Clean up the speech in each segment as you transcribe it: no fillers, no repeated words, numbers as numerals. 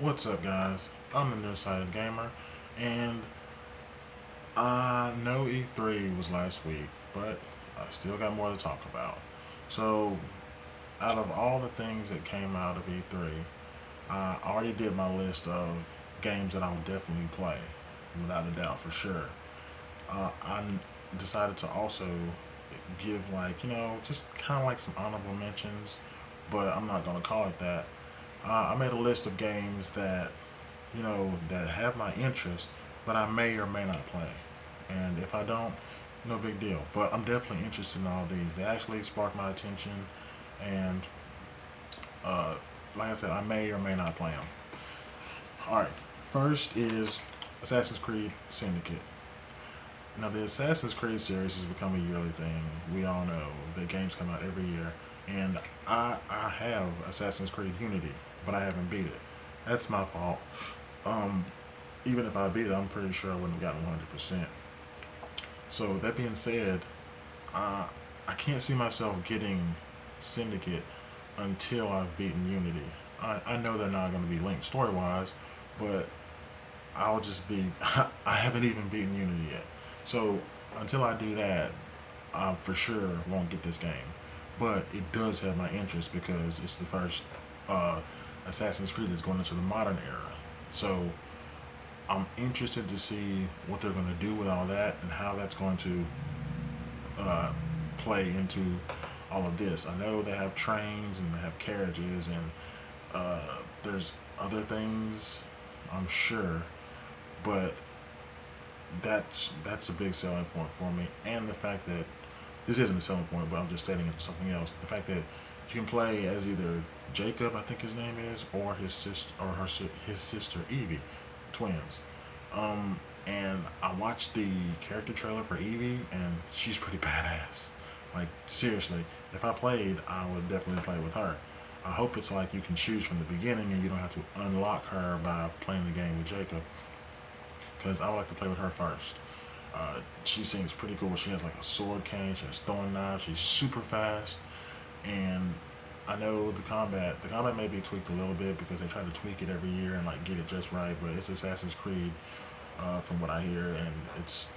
What's up, guys? I'm the Nearsighted Gamer, and I know E3 was last week, but I still got more to talk about. So, out of all the things that came out of E3, I already did my list of games that I would definitely play, without a doubt, for sure. I decided to also give, just kind of like some honorable mentions, but I'm not going to call it that. I made a list of games that have my interest, but I may or may not play. And if I don't, no big deal. But I'm definitely interested in all these. They actually sparked my attention, and uh, like I said, I may or may not play them. All right, first is Assassin's Creed Syndicate. Now, the Assassin's Creed series has become a yearly thing. We all know the games come out every year, and I have Assassin's Creed Unity, but I haven't beat it. That's my fault. Um, Even if I beat it, I'm pretty sure I wouldn't have gotten 100%. So that being said, uh, I can't see myself getting Syndicate until I've beaten Unity. I know they're not going to be linked story wise, but I'll just be. I haven't even beaten Unity yet. So until I do that, I for sure won't get this game. But it does have my interest because it's the first uh, Assassin's Creed that's going into the modern era. So I'm interested to see what they're going to do with all that and how that's going to uh, play into all of this. I know they have trains and they have carriages and there's other things, I'm sure, but that's a big selling point for me. And the fact that this isn't a selling point, but I'm just stating it something else. The fact that you can play as either Jacob, I think his name is, or his sister, or his sister Evie, twins. Um, and I watched the character trailer for Evie, and she's pretty badass. Like seriously, if I played, I would definitely play with her. I hope it's like you can choose from the beginning, and you don't have to unlock her by playing the game with Jacob, because I would like to play with her first. She seems pretty cool. She has like a sword cane, she has throwing knives, she's super fast, and I know the combat may be tweaked a little bit because they try to tweak it every year and like get it just right, but it's Assassin's Creed, from what I hear, and it's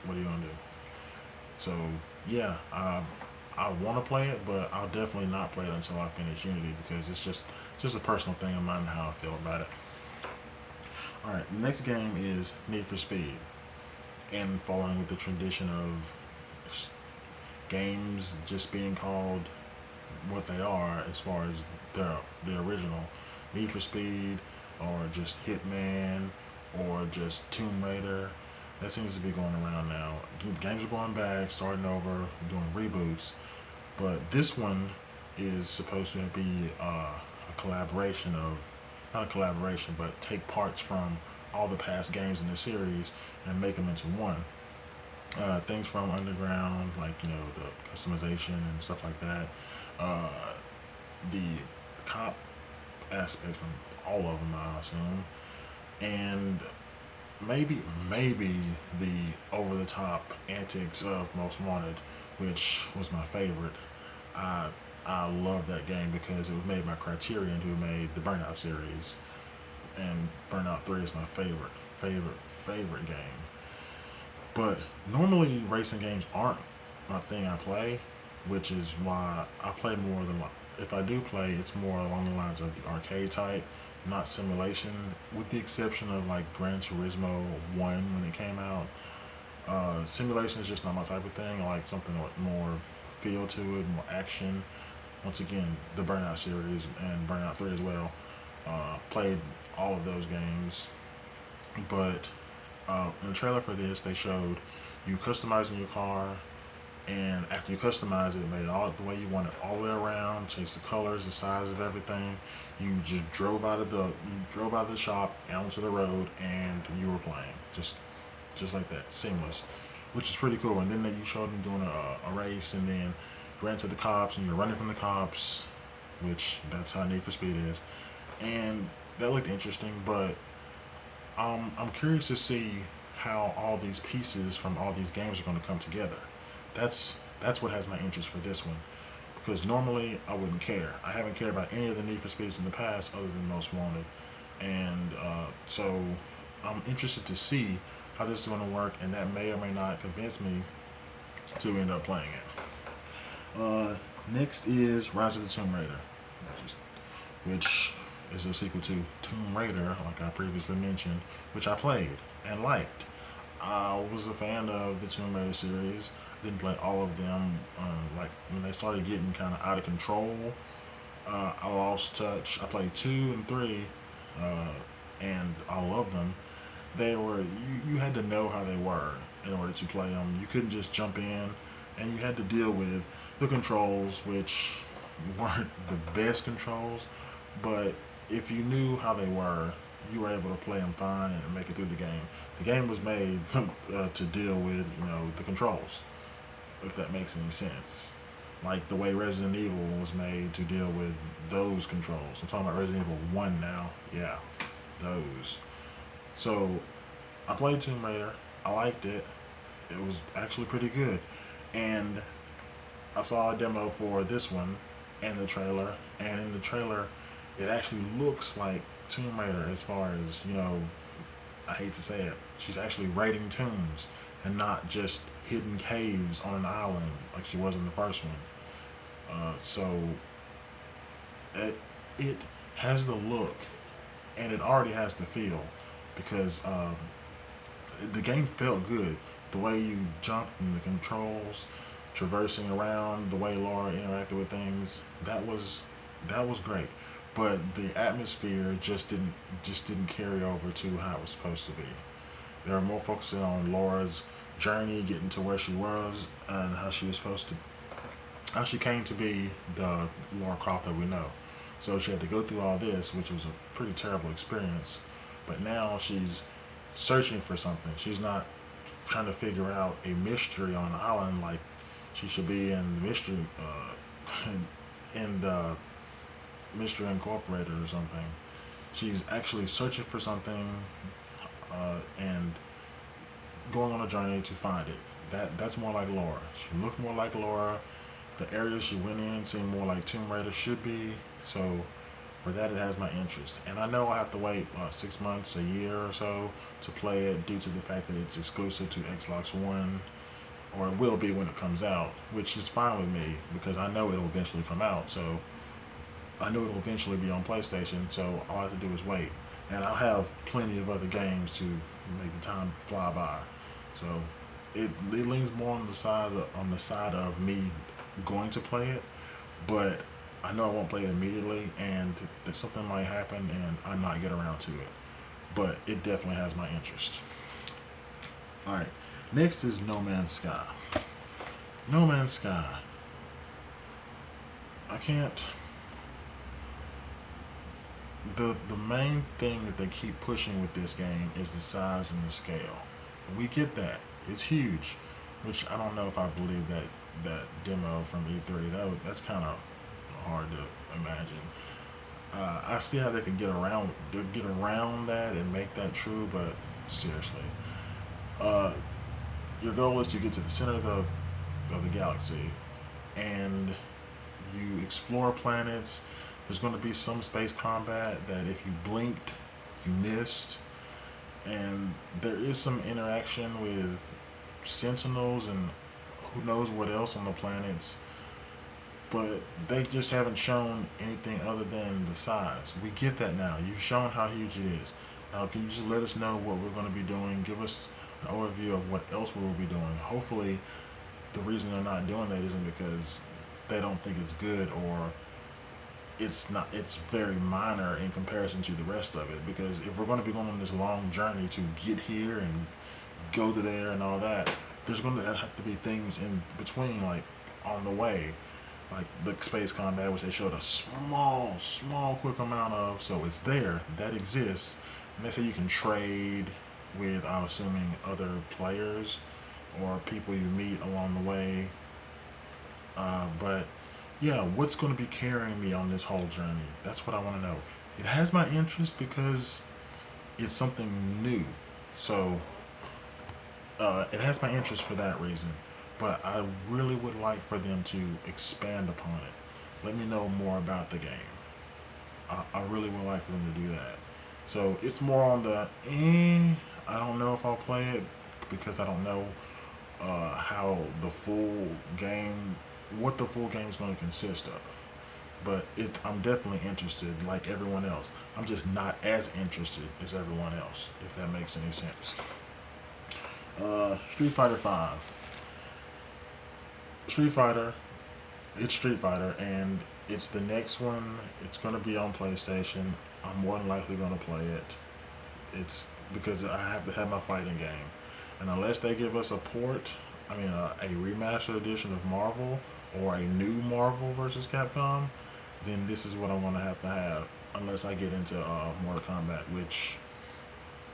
what are you gonna do? So yeah, I want to play it, but I'll definitely not play it until I finish Unity because it's just a personal thing of mine how I feel about it. All right, the next game is Need for Speed, and following with the tradition of games just being called what they are as far as the original Need for Speed, or just Hitman, or just Tomb Raider. That seems to be going around now. Games are going back, starting over, doing reboots. But this one is supposed to be a collaboration of, not a collaboration, but take parts from all the past games in the series and make them into one. Things from Underground, like the customization and stuff like that. Uh, the cop aspect from all of them, I assume, and maybe the over the top antics of Most Wanted, which was my favorite. I I love that game because it was made by Criterion, who made the Burnout series, and Burnout 3 is my favorite game. But normally racing games aren't my thing I play, which is why I play more than if I do play, it's more along the lines of the arcade type, not simulation, with the exception of like Gran Turismo 1 when it came out. Simulation is just not my type of thing. I like something with more feel to it, more action. Once again, the Burnout series and Burnout 3 as well. Played all of those games, but in the trailer for this, they showed you customizing your car, and after you customize it, made it all the way you want it, all the way around, changed the colors, the size of everything. You drove out of the shop onto the road, and you were playing just like that, seamless, which is pretty cool. And then you showed them doing a race, and then you ran to the cops, and you're running from the cops, which that's how Need for Speed is, and that looked interesting. But I'm curious to see how all these pieces from all these games are going to come together. That's what has my interest for this one, because normally I wouldn't care. I haven't cared about any of the Need for Speeds in the past other than Most Wanted. and so I'm interested to see how this is going to work, and that may or may not convince me to end up playing it. Next is Rise of the Tomb Raider, which is a sequel to Tomb Raider, like I previously mentioned, which I played and liked. I was a fan of the Tomb Raider series. I didn't play all of them. Like when they started getting kind of out of control, I lost touch. I played 2 and 3, uh, and I loved them. They were you had to know how they were in order to play them. You couldn't just jump in, and you had to deal with the controls, which weren't the best controls, but if you knew how they were, you were able to play them fine and make it through the game. The game was made to deal with, the controls, if that makes any sense. Like the way Resident Evil was made to deal with those controls. I'm talking about Resident Evil 1 now. Yeah, those. So I played Tomb Raider. I liked it. It was actually pretty good. And I saw a demo for this one and the trailer. And in the trailer, it actually looks like Tomb Raider as far as, I hate to say it. She's actually raiding tombs and not just hidden caves on an island like she was in the first one. So it has the look and it already has the feel because the game felt good. The way you jumped and the controls, traversing around, the way Laura interacted with things, that was great. But the atmosphere just didn't carry over to how it was supposed to be. They were more focusing on Laura's journey, getting to where she was, and how she was supposed to, how she came to be the Laura Croft that we know. So she had to go through all this, which was a pretty terrible experience. But now she's searching for something. She's not trying to figure out a mystery on an island like she should be in the mystery in the Mystery Incorporated or something. She's actually searching for something and going on a journey to find it. That's more like Laura. She looked more like Laura. The areas she went in seemed more like Tomb Raider should be. So for that, it has my interest. And I know I have to wait 6 months, a year or so to play it due to the fact that it's exclusive to Xbox One, or it will be when it comes out, which is fine with me because I know it'll eventually come out. So I know it'll eventually be on PlayStation. So all I have to do is wait, and I'll have plenty of other games to make the time fly by. So it leans more on the side of me going to play it, but I know I won't play it immediately, and that something might happen, and I might get around to it. But it definitely has my interest. All right, next is No Man's Sky. No Man's Sky. I can't. The main thing that they keep pushing with this game is the size and the scale. We get that. It's huge, which I don't know if I believe that demo from E3. That's kind of hard to imagine. I see how they can get around that and make that true, but seriously, uh, your goal is to get to the center of the galaxy, and you explore planets. There's going to be some space combat that if you blinked, you missed, and there is some interaction with sentinels and who knows what else on the planets, but they just haven't shown anything other than the size. We get that now. You've shown how huge it is. Now, can you just let us know what we're going to be doing? Give us an overview of what else we will be doing. Hopefully, the reason they're not doing that isn't because they don't think it's good, or it's very minor in comparison to the rest of it. Because if we're going to be going on this long journey to get here and go to there and all that, there's going to have to be things in between, like on the way, like the space combat, which they showed a small, quick amount of. So it's there, that exists, and they say you can trade with, I'm assuming, other players or people you meet along the way. But yeah, what's going to be carrying me on this whole journey? That's what I want to know. It has my interest because it's something new. So it has my interest for that reason, but I really would like for them to expand upon it. Let me know more about the game. I really would like for them to do that. So it's more on the I don't know if I'll play it because I don't know how the full game, what the full game is going to consist of. But I'm definitely interested, like everyone else. I'm just not as interested as everyone else, if that makes any sense. Street Fighter Five. Street Fighter. It's Street Fighter, and it's the next one. It's going to be on PlayStation. I'm more than likely going to play it. It's because I have to have my fighting game, and unless they give us a port, I mean a remastered edition of Marvel or a new Marvel versus Capcom, then this is what I'm gonna have to have. Unless I get into Mortal Kombat, which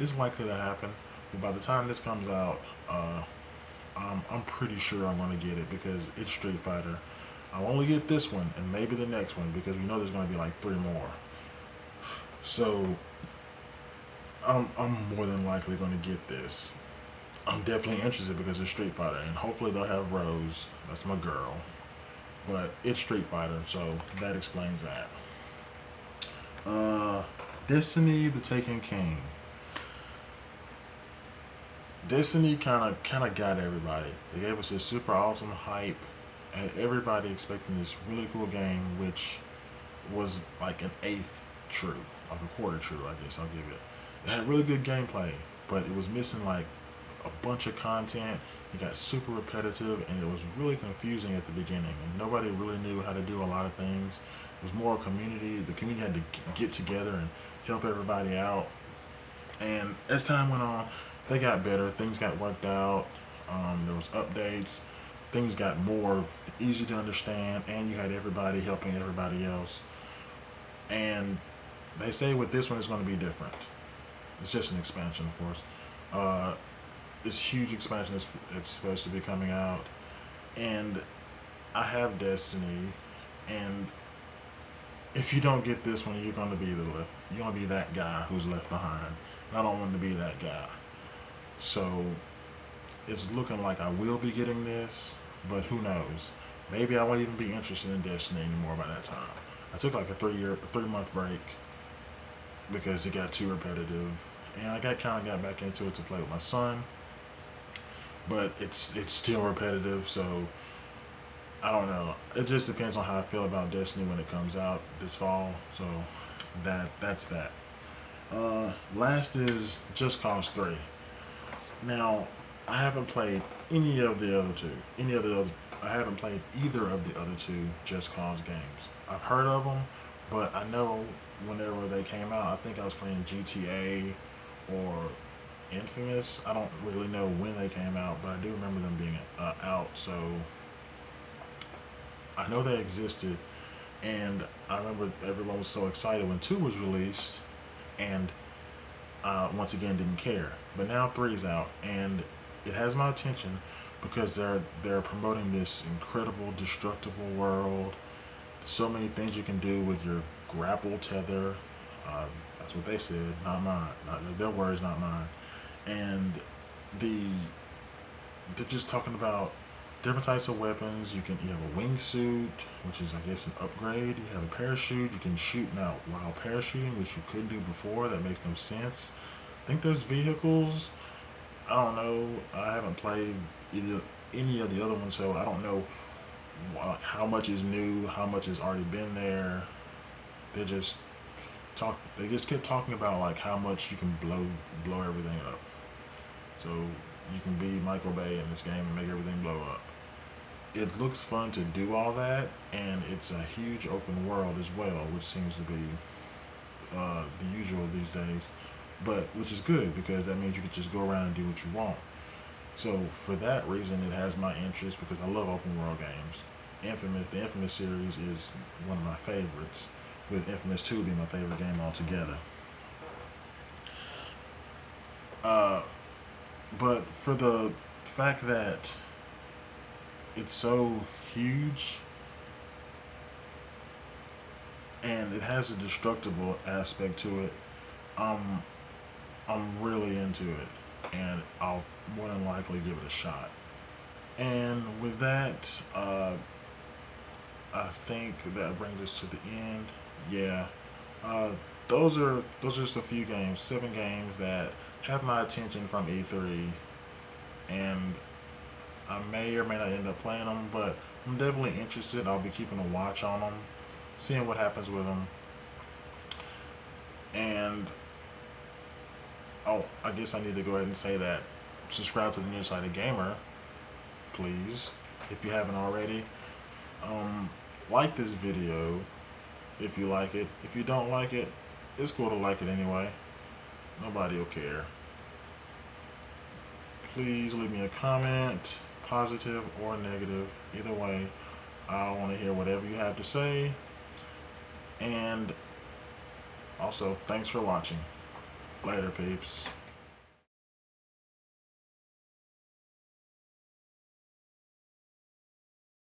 is likely to happen. But by the time this comes out, I'm pretty sure I'm gonna get it because it's Street Fighter. I'll only get this one and maybe the next one because we know there's gonna be like three more. So I'm more than likely gonna get this. I'm definitely interested because it's Street Fighter, and hopefully they'll have Rose. That's my girl. But it's Street Fighter, so that explains that. Uh, Destiny: The Taken King. Destiny kind of got everybody. They gave us this super awesome hype, and everybody expecting this really cool game, which was like an eighth true, like a quarter true, I guess I'll give it. It had really good gameplay, but it was missing like a bunch of content. It got super repetitive, and it was really confusing at the beginning, and nobody really knew how to do a lot of things. It was more a community. The community had to get together and help everybody out. And as time went on, they got better. Things got worked out. There was updates. Things got more easy to understand, and you had everybody helping everybody else. And they say with this one, it's going to be different. It's just an expansion, of course. Uh, this huge expansion that's supposed to be coming out, and I have Destiny, and if you don't get this one, you're gonna be you're gonna be that guy who's left behind. And I don't want to be that guy. So it's looking like I will be getting this, but who knows? Maybe I won't even be interested in Destiny anymore by that time. I took like a 3 month break because it got too repetitive, and I got kind of got back into it to play with my son, but it's still repetitive. So I don't know. It just depends on how I feel about Destiny when it comes out this fall. So that's that. Last is Just Cause 3. Now, I haven't played any of the other two. I haven't played either of the other two Just Cause games. I've heard of them, but I know whenever they came out, I think I was playing GTA or Infamous. I don't really know when they came out, but I do remember them being out. So I know they existed, and I remember everyone was so excited when two was released, and once again didn't care. But now three's out, and it has my attention because they're promoting this incredible destructible world. So many things you can do with your grapple tether. Uh, that's what they said, not mine. Not their words, not mine. And the they're just talking about different types of weapons. You have a wingsuit, which is I guess an upgrade. You have a parachute. You can shoot now while parachuting, which you couldn't do before. That makes no sense. I think there's vehicles. I don't know. I haven't played either, any of the other ones, so I don't know how much is new, how much has already been there. They just They just kept talking about like how much you can blow everything up. So you can be Michael Bay in this game and make everything blow up. It looks fun to do all that, and it's a huge open world as well, which seems to be the usual these days. But which is good because that means you can just go around and do what you want. So for that reason, it has my interest because I love open world games. The Infamous series is one of my favorites, with Infamous 2 being my favorite game altogether. Uh, but for the fact that it's so huge and it has a destructible aspect to it, I'm I'm really into it, and I'll more than likely give it a shot. And with that, I think that brings us to the end. Yeah. Uh, those are just a few games, 7 games that have my attention from E3, and I may or may not end up playing them, but I'm definitely interested. I'll be keeping a watch on them, seeing what happens with them, and oh, I guess I need to go ahead and say that subscribe to the Nearsighted Gamer, please, if you haven't already. Um, like this video if you like it. If you don't like it, it's cool to like it anyway. Nobody will care. Please leave me a comment, positive or negative. Either way, I want to hear whatever you have to say. And also, thanks for watching. Later, peeps.